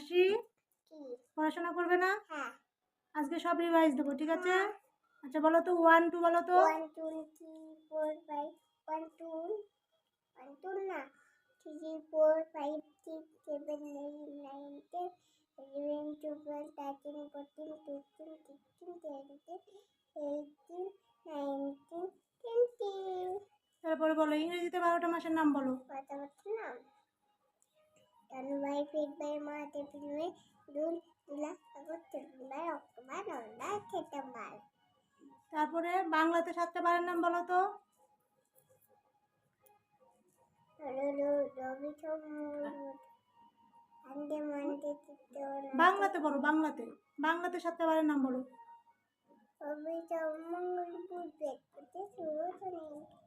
মাসি পড়াশোনা করবে না? আজকে সব রিভাইজ দেবো, ঠিক আছে? আচ্ছা বলো তো 1 2 বলো তো। 1 2 3 4 5 1 2 1 2 না 3 4 5 6 7 8 9 10 11 12 13 14 15 16 17 18 19 20। তারপরে বলো ইংরেজিতে 12টা মাসের নাম বলো। নাম January February March April May June July August September October November December. তারপরে বাংলাতে 7টা বারের নাম বলো তো। বাংলাতে বলো, বাংলাতে 7টা বারের নাম বলো।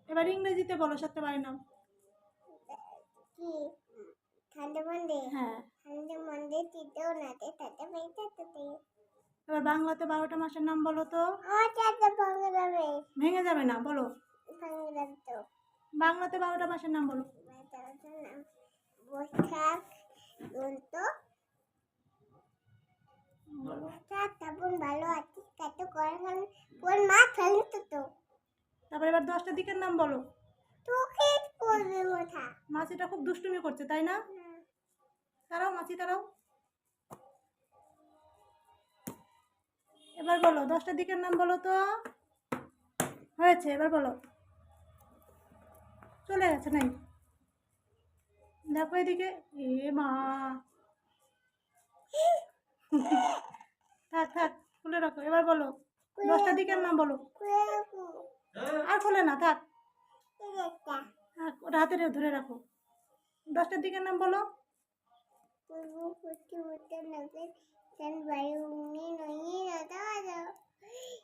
এবার ইংরেজিতে বলো 7টা বারের নাম। কি ঠান্ডা মানডে? হ্যাঁ। ঠান্ডা মানডে তিতেও নাতে তাতে বেঁচে। এবার বাংলাতে 12টা মাসের নাম বলো তো। ভেঙে যাবে না, বলো। বাংলাতে 12টা মাসের নাম বলো। বৈশাখ জ্যৈষ্ঠ ভালো আছি কত করেন কোন মাছ ফেলতো তো। তারপর এবার 10টা দিকের নাম বলো। তোকে করবে কথা। মাছিটা খুব দুষ্টুমি করছে, তাই না? তারাও মাছি তারাও। এবার বলো 10টা দিকের নাম বলো তো। হয়েছে, এবার বলো। চলে গেছে, নাই দেখো এদিকে। এ মা, থাক থাক খুলে রাখো। এবার বলো 10টা দিকের নাম বলো। আর খুলে না, থাক ওটা হাতে ধরে রাখো। 10টার দিকের নাম বলো।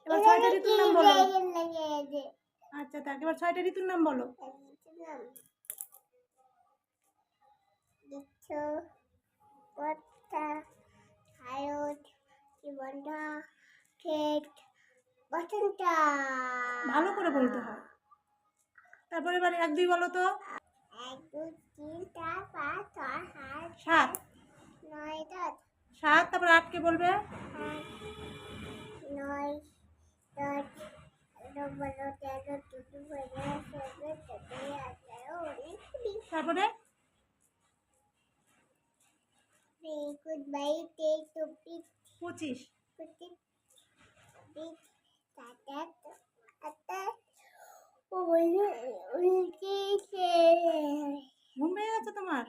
এবার 6টা ঋতুর নাম বলো। আচ্ছা থাক, এবার 6টা ঋতুর নাম বলো। ভালো করে বলতে হয়। তারপরে এবার 1 2 বলো তো। 1 2 3 4 5 6 7 9 10 7। তারপর 8 কে বলবে। 9 10 11 12 13 14 15 16 17 18 তারপরে goodbye take to pick 25 big that ঘুম পেয়ে গেছে তোমার?